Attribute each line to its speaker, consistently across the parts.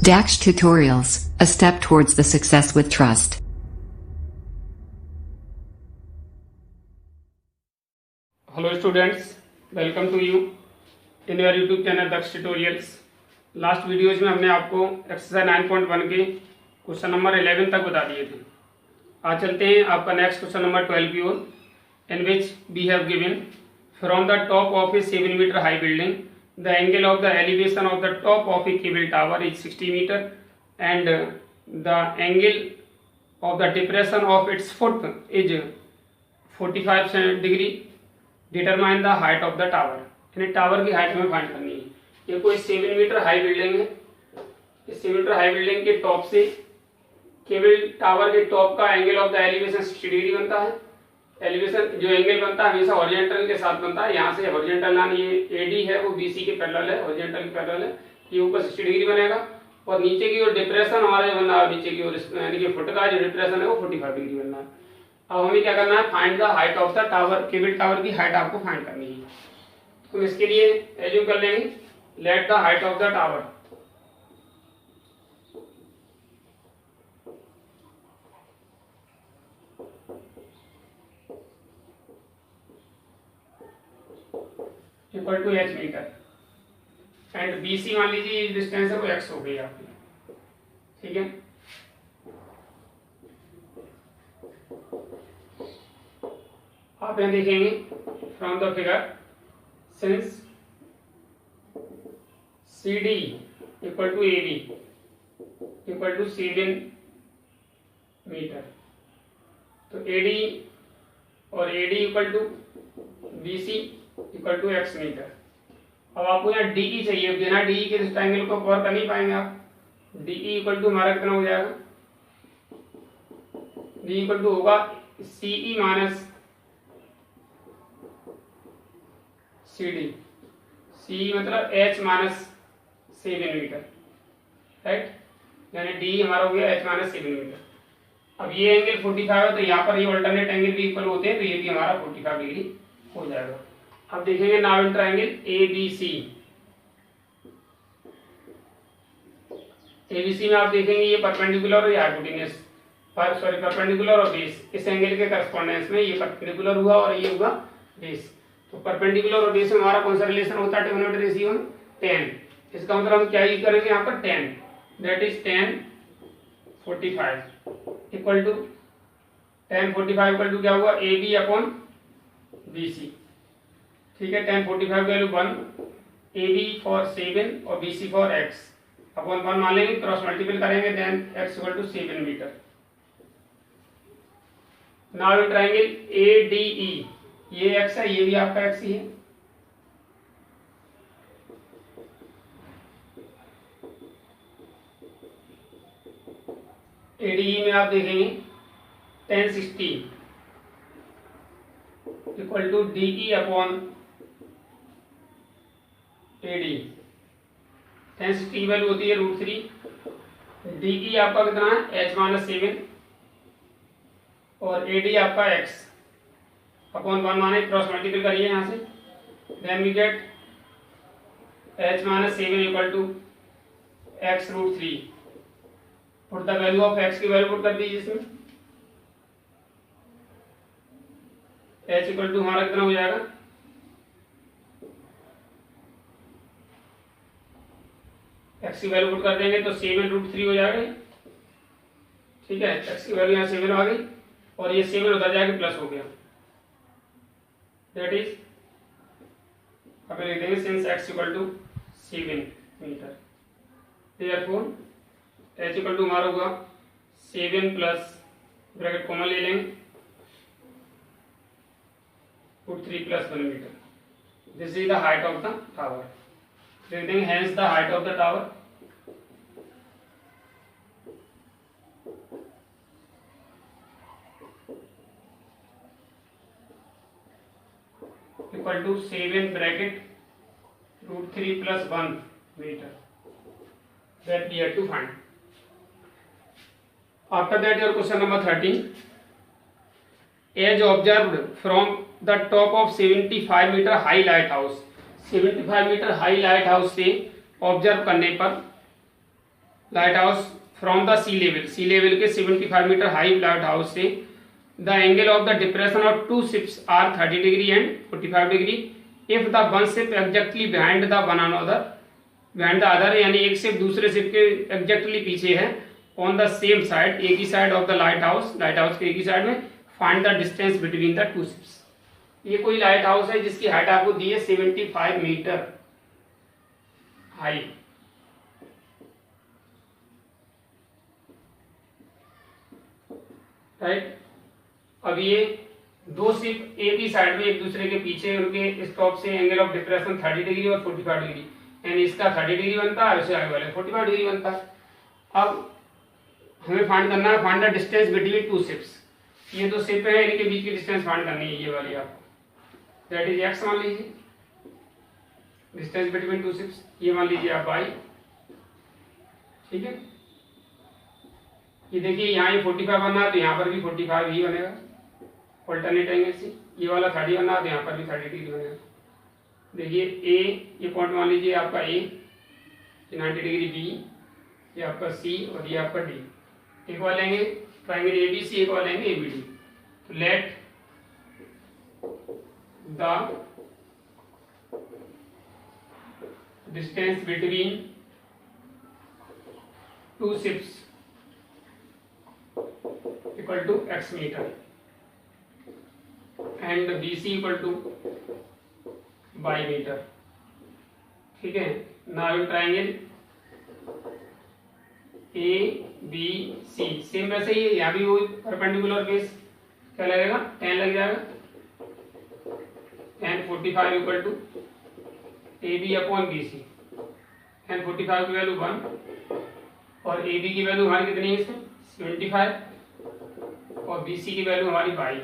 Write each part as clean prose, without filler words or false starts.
Speaker 1: Dax Tutorials, a step towards the success with trust.
Speaker 2: Hello students, welcome to you in your YouTube channel Dax Tutorials. Last videos में हमने आपको exercise 9.1 के question number 11 तक बता दिए थे। आज चलते हैं आपका नेक्स्ट क्वेश्चन नंबर 12 की ओर, in which we have given from the top of a 7 metre high building the angle of the elevation of the top of a cable tower is 60 metre and the angle of the depression of its foot is 45 degree. Determine the height of the tower, यानी tower की height हमें find करनी है। ये कोई 7 metre high building है। इस 7 metre high building के टॉप से केबल टावर के टॉप का angle of the elevation 60 degree बनता है। एलिवेशन जो एंगल बनता है हमेशा हॉरिजॉन्टल के साथ बनता है। यहाँ से हॉरिजॉन्टल लाइन ये एडी है वो बीसी के पैरेलल है, हॉरिजॉन्टल के पैरेलल है, ये ऊपर 60 डिग्री बनेगा और नीचे की ओर डिप्रेशन हमारा जो बनना है नीचे की ओर यानी कि फुट का जो डिप्रेशन है वो 45 डिग्री बनना है। अब हमें क्या करना है, find the height of the tower, cable tower की हाइट आपको फाइंड करनी है। तो इसके लिए एज्यूम कर लेंगे, let the height of the tower equal to h metre and BC मान लीजिए डिस्टेंस है वो x हो गई आपकी, ठीक है। आप यहाँ देखेंगे from the figure since CD equal to AB equal to 7 metre, तो AD और AD equal to BC equal to x metre. अब आपको यहाँ DE चाहिए, बिना DE के इस एंगल को कवर कर नहीं पाएंगे आप। DE इक्वल टू हमारा कितना हो जाएगा, D इक्वल टू होगा CE माइनस CD, CE मतलब H माइनस 7 मीटर, राइट, यानी D हमारा हो गया H माइनस 7 मीटर। अब ये एंगल 45 है तो यहाँ पर ये अल्टरनेट एंगल भी इक्वल होते हैं, तो ये भी हमारा 45 डिग्री हो जाएगा। अब देखेंगे now in triangle ABC। ABC में आप देखेंगे ये परपेंडिकुलर और ये हाइपोटेन्यूज, सॉरी परपेंडिकुलर और बेस, इस एंगल के करस्पॉन्डेंस में ये परपेंडिकुलर हुआ और ये हुआ बेस। तो परपेंडिकुलर और बेस में हमारा कौन सा रिलेशन होता है, ट्रिग्नोमेट्रिक रेशियो में 10। इसका मतलब हम क्या यूज करेंगे यहाँ पर 10, that is 10 45 equal to 10 45 equal to क्या हुआ AB अपॉन BC, ठीक है। 10 45 वैल्यू 1, AB फॉर 7 और BC फॉर x अपॉन 1 मान लेंगे, क्रॉस मल्टीपल करेंगे, then x equal to 7 metre. Now in triangle ADE, ये x है, ये भी आपका x ही है। ADE में आप देखेंगे 1060 equal to DE upon AD। 1060 value होती है √3, DE आपका कितना है H माइनस 7 और AD आपका x अपॉन 1 माने क्रॉस मल्टीपल करिए यहाँ से, then we get H minus 7 equal to x √3। Put the value of x की वैल्यू पुट कर दीजिए इसमें, h इक्वल टू हमारा कितना हो जाएगा, x की वैल्यू पुट कर देंगे तो 7 √3 हो जाएगा, ठीक है। x की वैल्यू यहाँ 7 आ गई और ये 7 उधर जाके प्लस हो गया, दैट इज अब लिख देंगे since x equal to 7 metre, therefore h equal to हमारा होगा 7 प्लस ब्रैकेट कॉमन ले लेंगे, put 3 plus 1 metre. This is the height of the tower, लिख देंगे hence the height of the tower equal to 7 bracket √3 plus 1 metre, that we have to find. After that your question number 13, as observed from the top of 75 meter high lighthouse, 75 metre high light house से observe करने पर light house from the sea level के 75 metre high light house से the angle of the depression of two ships are 30 degree and 45 degree if the one ship exactly behind the one other, यानी एक ship दूसरे ship के exactly पीछे है, on the same side, एक ही side of the lighthouse के एक ही साइड में, find the distance between the two ships. ये कोई लाइट हाउस है जिसकी हाइट आपको दी है 75 मीटर हाई, राइट। अब ये दो शिप एक ही साइड में एक दूसरे के पीछे, उनके स्टॉप से एंगल ऑफ डिप्रेशन 30 डिग्री और 45 डिग्री, यानी इसका 30 डिग्री बनता है, इससे आगे वाले 45 डिग्री बनता है। अब हमें फाइंड करना है find the distance between two ships. ये दो शिप है, इनके बीच की डिस्टेंस फाइंड करनी है, ये वाली आपको, दैट इज एक्स मान लीजिए, डिस्टेंस बिटवीन टू शिप्स, ये मान लीजिए आप वाई, ठीक है। ये देखिए यहाँ ये 45 बनना है तो यहाँ पर भी 45 ही बनेगा ऑल्टरनेट एंगल से, ये वाला 30 बनना है तो यहाँ पर भी 30 डिग्री बनेगा। देखिए ए, ये पॉइंट मान लीजिए आपका ए, 90 डिग्री बी, ये आपका सी और ये आपका डी। एक बार लेंगे ट्रायंगल ए बी सी, एक बार लेंगे ए बी डी। तो let the distance between two ships equal to x metre and BC equal to y metre, ठीक है। नाउ ट्रायंगल ABC सेम वैसे ही यहाँ भी वो परपेंडिकुलर बेस क्या लगेगा, 10 लग जाएगा, and 45 equal to AB upon BC, and 45 की वैल्यू 1 और AB की वैल्यू हमारी कितनी है इसमें 75 और BC की वैल्यू हमारी 22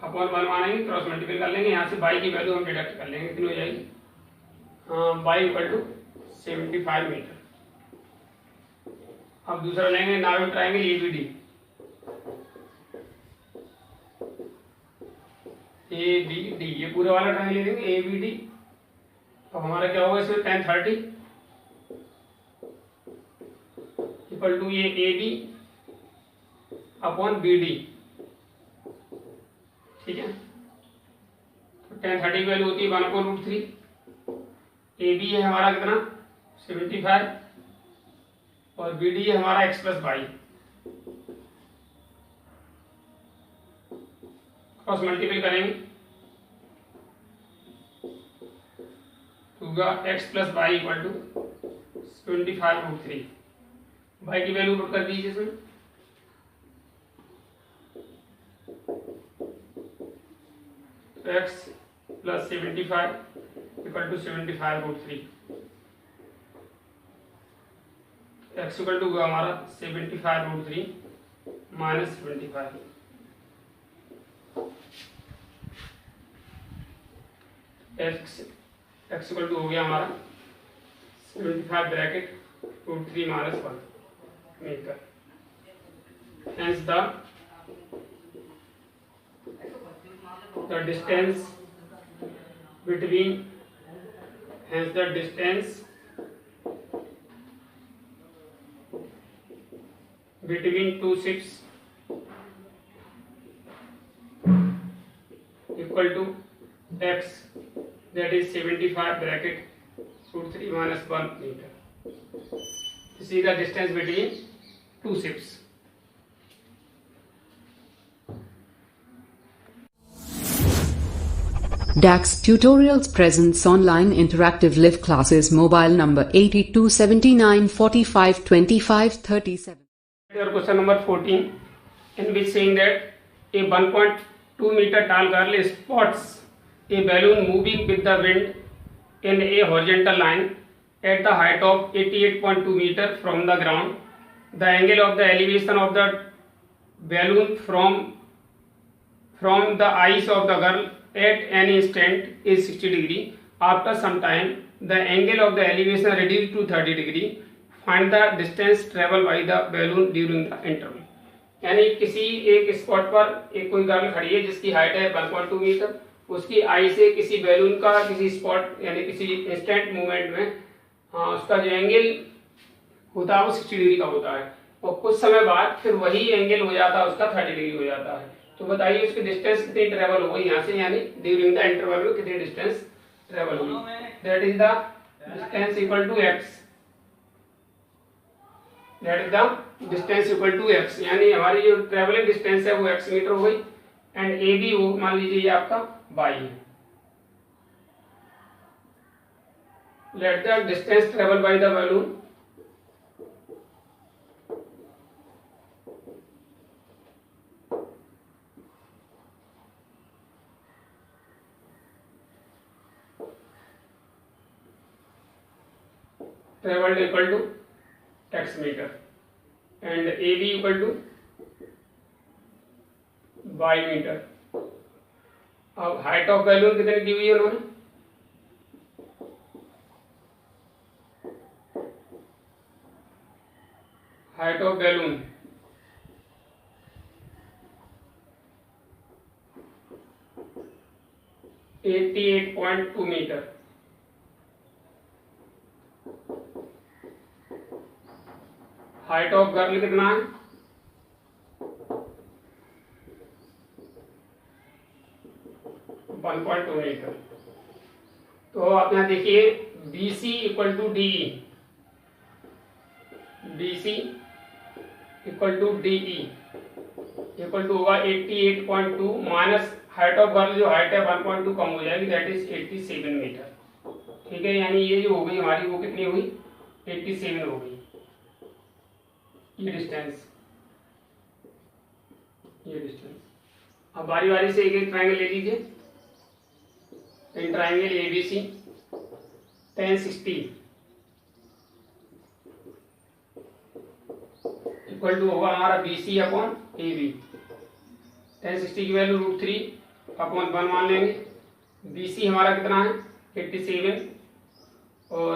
Speaker 2: अपॉन 1 मानेंगे, क्रॉस मल्टीपल कर लेंगे, यहाँ से 22 की वैल्यू हम डिडक्ट कर लेंगे, कितनी हो जाएगी, y इक्वल टू 75 मीटर। अब दूसरा लेंगे नाउ ट्रायंगल ABD, ये पूरा वाला ट्रायंगल लेंगे ABD। अब हमारा क्या होगा इसमें tan 30 इक्वल टू ये AB अपॉन BD, ठीक है। तो tan 30 की वैल्यू होती है 1/√3, AB है हमारा कितना 75 और BD है हमारा x plus y, cross multiple करेंगे तो x plus y equal to 75√3। y की वैल्यू पुट कर दीजिए इसमें, x plus 75 equal to 75√3, x equal to हमारा 75√3 माइनस 75, x इक्वल टू हो गया हमारा 75 bracket √3 minus 1 metre. Hence the distance between two ships equal to x, that is 75 bracket √3 minus 1 meter. This is the distance between two ships.
Speaker 1: DAX Tutorials presents online interactive live classes. Mobile number 8279452537.
Speaker 2: Question number 14, in which saying that a 1.2 meter tall girl spots a balloon moving with the wind in a horizontal line at the height of 88.2 meter from the ground. The angle of the elevation of the balloon from the eyes of the girl at any instant is 60 degree. After some time, the angle of the elevation reduced to 30 degree. Find the distance traveled by the balloon during the interval. यानी किसी एक spot पर एक कोई girl खड़ी है जिसकी height है 1.2 मीटर, उसकी आई से किसी बैलून का किसी स्पॉट यानी किसी इंस्टेंट मूवमेंट में उसका जो एंगल होता है वो 60 डिग्री का होता है, और कुछ समय बाद फिर वही एंगल हो जाता है उसका 30 डिग्री हो जाता है। तो बताइए उसकी डिस्टेंस कितनी ट्रेवल हो गई यहाँ से, यानी ड्यूरिंग द इंटरवल में कितनी डिस्टेंस ट्रेवल हुई। That is the distance equal to x, that is the distance equal to x, यानी हमारी जो ट्रेवलिंग डिस्टेंस है वो एक्स मीटर हो गई। एंड ए बी वो मान लीजिए ये आपका बाई है। Late the distance travel by the balloon traveled equal to x meter and AB equal to y meter। अब हाइट ऑफ बैलून कितनी दी हुई है उन्होंने, height of balloon 88.2 metre. Height of girl कितना है, 1.2 मीटर। तो आप यहाँ देखिए BC equal to DE, BC equal to DE equal to होगा 88.2 माइनस हाइट ऑफ गर्ल जो हाइट है 1.2 कम हो जाएगी, दैट इज 87 मीटर। ठीक है, यानी ये जो हो गई हमारी वो कितनी हुई, 87 हो गई ये डिस्टेंस, ये डिस्टेंस। अब बारी बारी से एक एक ट्रायंगल ले लीजिए। In triangle ABC tan 60 equal to होगा हमारा BC अपॉन AB। tan 60 की वैल्यू √3 अपॉन 1 मान लेंगे। BC हमारा कितना है 87 और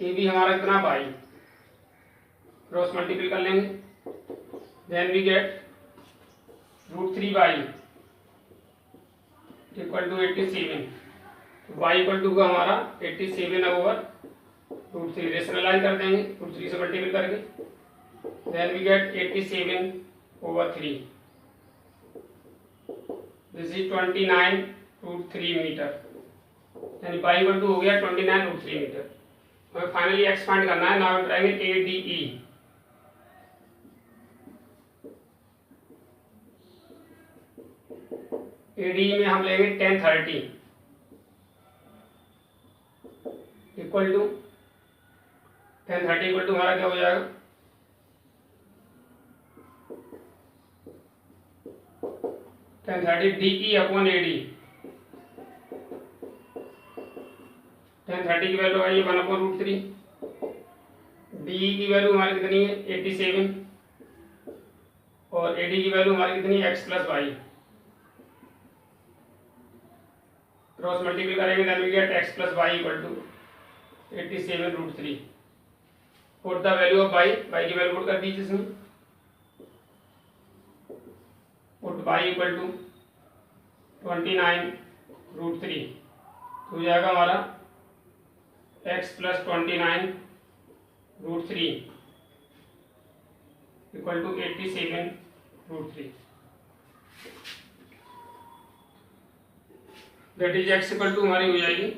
Speaker 2: AB हमारा कितना 22, क्रॉस मल्टीपल कर लेंगे। Then we get √3 y equal to 87, y equal to का हमारा 87 ओवर √3, रेशनलाइज कर देंगे √3 से मल्टीपल करके। Then we get 87 over 3, this is 29√3 metre, यानी y इक्वल टू हो गया 29√3 मीटर। हमें फाइनली एक्स फाइंड करना है। नाउ ट्रायंगल ADE, ADE में हम लेंगे tan 30 equal to tan 30 equal to हमारा क्या हो जाएगा, tan 30 DE upon AD। tan 30 की वैल्यू आई है 1 अपॉन √3, DE की वैल्यू हमारी कितनी है 87 और AD की वैल्यू हमारी कितनी है x plus y. Cross multiple करेंगे then we get x plus y equal to 87√3। Put the value of y, y की वैल्यू पुट कर दीजिए इसमें। पुट y इक्वल टू 29√3 तो हो जाएगा हमारा x plus 29√3 equal to 87√3। That is x equal to हमारी हो जाएगी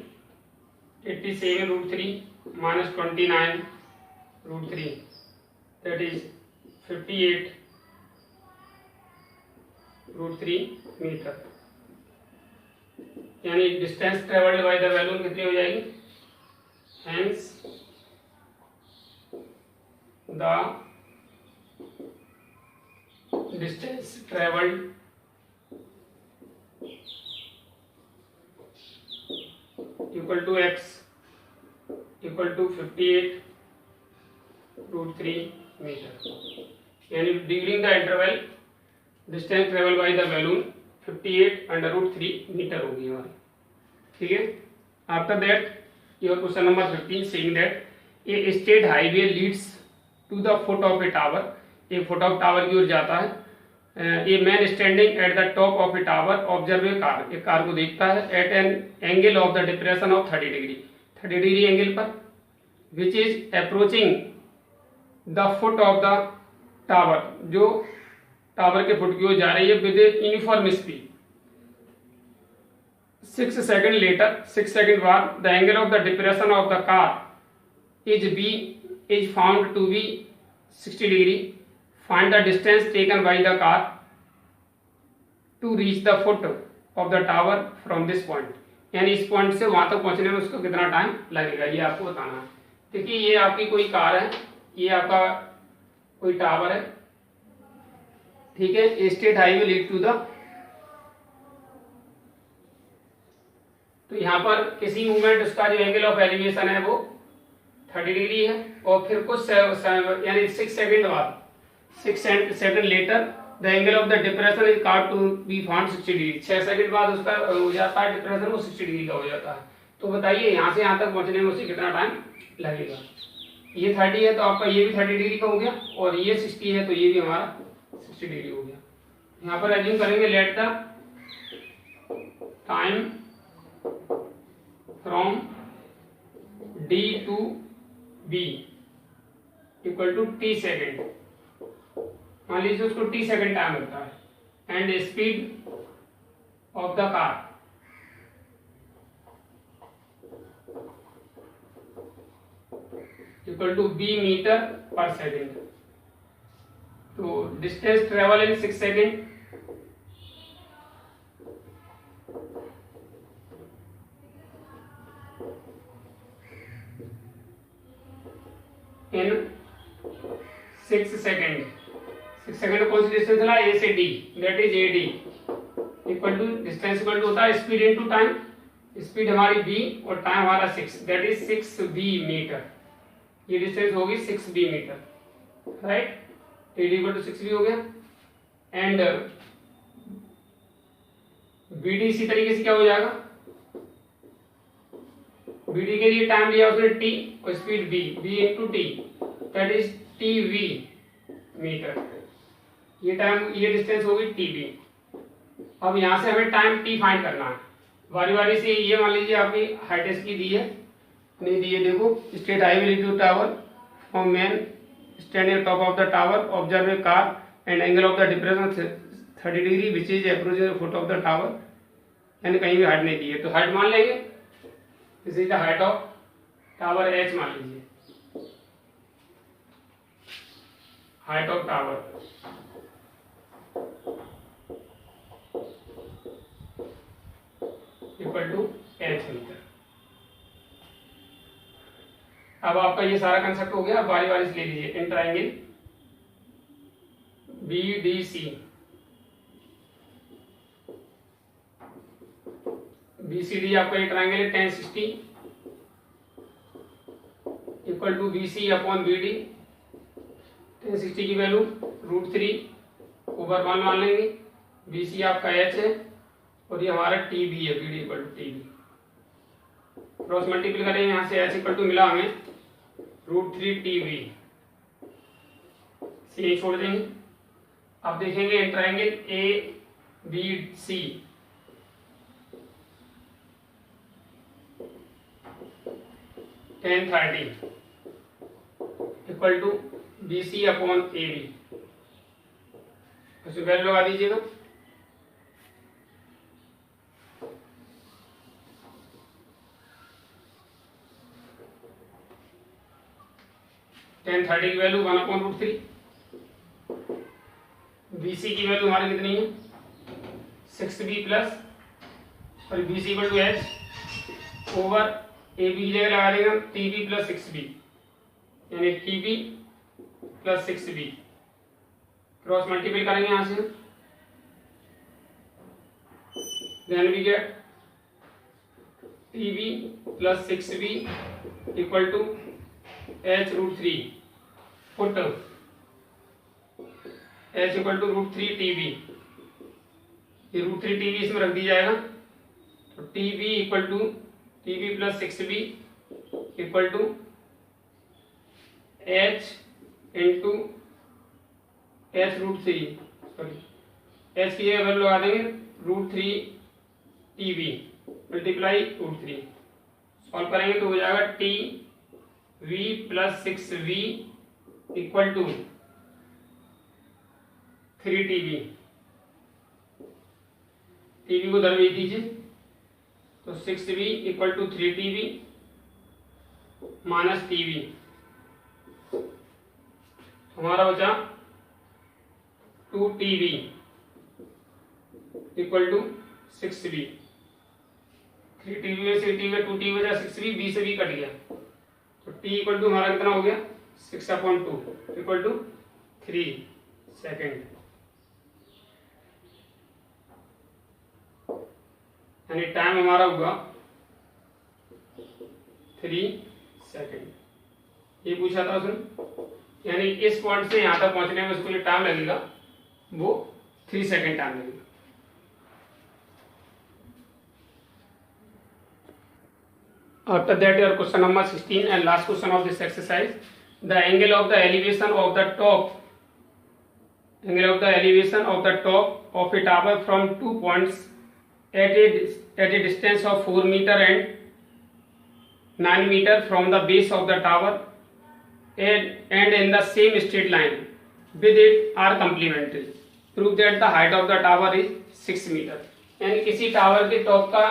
Speaker 2: 87√3 माइनस 29√3, दैट इज 58√3 मीटर। यानी distance travelled by the balloon कितनी हो जाएगी, hence the distance travelled equal to x equal to 58√3 metre. यानी during the interval distance travel by the balloon 58√3 metre होगी हमारी। ठीक है, after that your question number 15 saying that a state highway Leeds to the foot of a tower, एक foot ऑफ tower की ओर जाता है। A man standing at the top of a tower observe a car, एक car को देखता है at an angle of the depression of 30 degree, 30 degree angle पर, which is approaching the foot of the tower, जो tower के foot की ओर जा रही है with uniform speed. 6 second later, 6 second बाद, the angle of the depression of the car is found to be 60 degree. Find the distance taken by the car to reach the foot of the tower from this point. यानी इस point से वहां तक पहुंचने में उसको कितना time लगेगा, ये आपको बताना है। देखिए ये आपकी कोई कार है, ये आपका कोई टावर है, ठीक है। State highway lead to the, तो यहाँ पर किसी मूवमेंट उसका जो एंगल ऑफ एलिवेशन है वो 30 डिग्री है, और फिर कुछ यानी 6 सेकंड बाद, 6 second later, the angle of the depression is car to be found 60 degree. 6 second बाद उसका हो जाता है डिप्रेशन, वो 60 डिग्री का हो जाता है। तो बताइए यहाँ से यहाँ तक पहुंचने में उसे कितना टाइम लगेगा। ये 30 है तो आपका ये भी 30 डिग्री का हो गया, और ये 60 है तो ये भी हमारा 60 डिग्री हो गया। यहाँ पर एज्यूम करेंगे let the time from D to B equal to t second. मान लीजिए उसको टी सेकेंड टाइम लगता है, and speed of the car equal to b metre per second. तो distance travel in 6 second, in 6 second. 6 second कौन सी distance था, A से D, that is A D equal to distance equal to होता है speed into time. Speed हमारी b और time हमारा 6, दैट इज 6b मीटर। ये डिस्टेंस होगी 6b metre, right. A D equal to 6b हो गया। एंड बी डी इसी तरीके से क्या हो जाएगा, बी डी के लिए टाइम लिया उसने t और speed b into t, that is tv metre. ये टाइम, ये डिस्टेंस होगी tb। अब यहां से हमें टाइम t फाइंड करना है बारी बारी से। ये मान लीजिए आपकी हाइट इसकी दी है, नहीं दी है, देखो। State highway lead to tower from man standing top of the tower, observe a car and angle of the depression 30 degree which is approaching the foot of the tower. यानी कहीं भी हाइट नहीं दी है तो हाइट मान लेंगे, this is the height of tower, h मान लीजिए, height of tower equal to h metre. अब आपका ये सारा कंसेप्ट हो गया। बारी बारी से ले लीजिए। इन ट्राइंगल BDC, BCD आपका ये ट्राइंगल है 1060 equal to BC upon BD। 1060 की वैल्यू √3 ओवर 1 मान लेंगे। BC आपका h है और ये हमारा TB है, BD equal to TB। Cross multiple करें, यहाँ से h इक्वल टू मिला हमें √3 TB, सी छोड़ देंगे। अब देखेंगे triangle ABC, tan 30 equal to BC upon AB। उसमें वैल्यू लगा दीजिएगा। टेन 30 की वैल्यू 1 अपॉन √3। BC की वैल्यू हमारी कितनी है 6b प्लस, और BC equal to h over AB की जगह लगा देंगे हम TB प्लस 6b, यानी TB plus 6b। Cross multiple करेंगे यहां से, then we get TB plus 6b equal to h √3 foot, h equal to √3 TB। ये √3 TB इसमें रख दिया जाएगा, तो TB equal to TB plus 6b equal to h into h √3, sorry h की जगह वैल्यू लगा देंगे √3 TB मल्टीप्लाई √3। सॉल्व करेंगे तो हो जाएगा TV plus 6V equal to 3 TV, TV को दरवेज दीजिए, तो 6v equal to 3 TV minus TV, हमारा बचा 2 TV equal to 6v। 3 TV में 6 टीवी 2 टीवी बचा 6v, b से b कट गया, तो t इक्वल टू हमारा कितना हो गया 6/2 इक्वल टू 3 सेकेंड, यानी टाइम हमारा होगा 3 सेकेंड। ये पूछा था उसने, यानी इस पॉइंट से यहां तक पहुंचने में उसको जो टाइम लगेगा वो 3 सेकेंड टाइम लगेगा। After that, your question number 16 and last question of this exercise. The angle of the elevation of the top, angle of the elevation of the top of a tower from 2 points at a distance of 4 meter and 9 meter from the base of the tower and in the same straight line with it are complementary. Prove that the height of the tower is 6 meter. यानी किसी tower के top का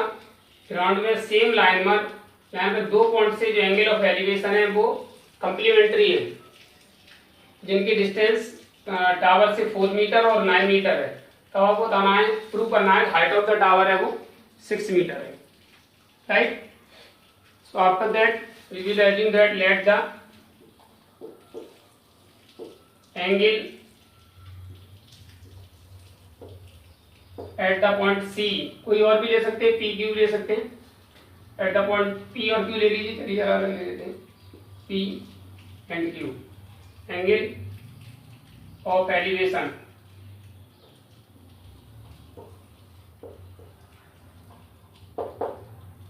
Speaker 2: ground में same line में यहाँ पे 2 point से जो एंगल ऑफ एलिवेशन है वो कंप्लीमेंट्री है, जिनकी डिस्टेंस टावर से 4 मीटर और 9 मीटर है, तो आपको बताना है, प्रूव करना है हाइट ऑफ द टावर है वो 6 मीटर है, right. So after that we will assume that let the angle at the point C, कोई और भी ले सकते हैं, पी क्यू ले सकते हैं, एट द पॉइंट पी और क्यू ले लीजिए, चलिए अलग ले लेते हैं, P and Q, angle of elevation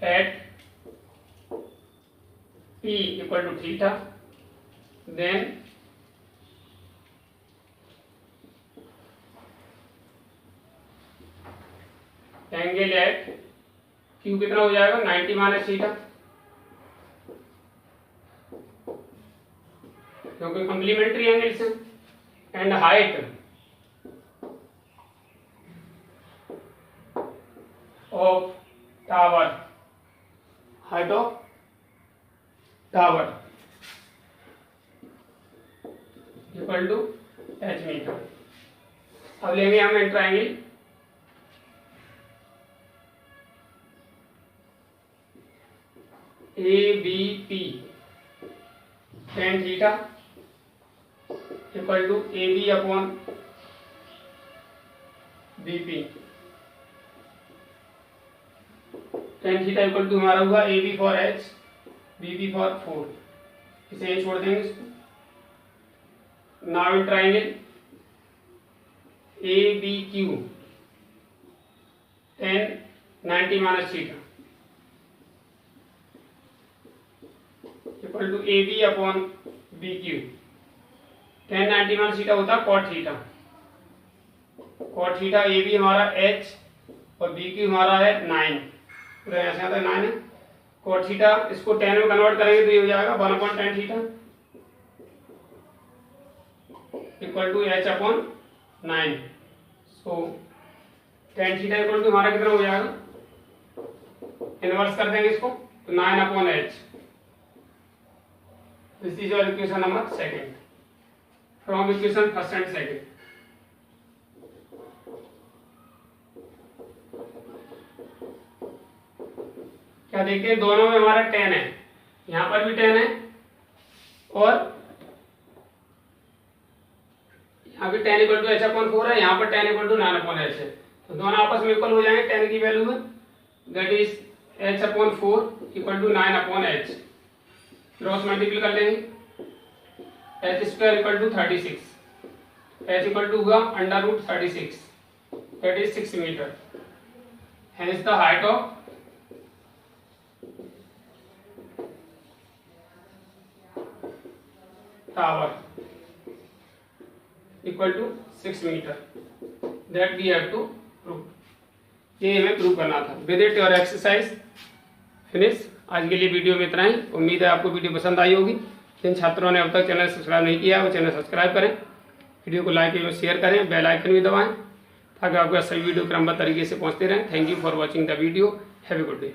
Speaker 2: at P equal to theta, then angle at Q कितना हो जाएगा 90 माइनस थीटा, क्योंकि कंप्लीमेंट्री एंगल्स है, and height of tower, height of tower equal to h metre. अब लेंगे हम triangle ABP, tan theta equal to AB upon BP, tan theta equal to हमारा हुआ AB for H, BB for 4, इसे यही छोड़ देंगे इसको। Now in triangle ABQ, tan 90 minus theta equal to AB upon BQ, tan 90 minus theta होता है cot theta, cot theta AB हमारा H और BQ हमारा है 9, पूरा ऐसे आता है 9 है, cot थीटा इसको tan में कन्वर्ट करेंगे तो ये हो जाएगा 1 upon tan theta equal to H upon 9। So tan theta equal to हमारा कितना हो जाएगा, इनवर्स कर देंगे इसको, तो 9 upon H। This is your equation number 2 from equation 1st and 2nd. क्या देखते हैं, दोनों में हमारा tan है, यहाँ पर भी tan है और यहाँ भी tan equal to h upon 4 है, यहाँ पर tan equal to 9 upon h है, तो दोनों आपस में इक्वल हो जाएंगे tan की वैल्यू में, that is h upon 4 equal to 9 upon h, cross multiply कर लेंगे, h square equal to 36, h equal to हुआ under root 36, that is 6 metre, hence the height of tower equal to 6 metre, that we have to prove. ये हमें prove करना था। With it your exercise finish. आज के लिए video में इतना ही। उम्मीद है आपको वीडियो पसंद आई होगी। जिन छात्रों ने अब तक चैनल सब्सक्राइब नहीं किया वो चैनल सब्सक्राइब करें, वीडियो को लाइक एवं शेयर करें, बेल आइकन भी दबाएं ताकि आपका सभी वीडियो क्रमबद्ध तरीके से पहुंचते रहें। Thank you for watching the video. Have a good day.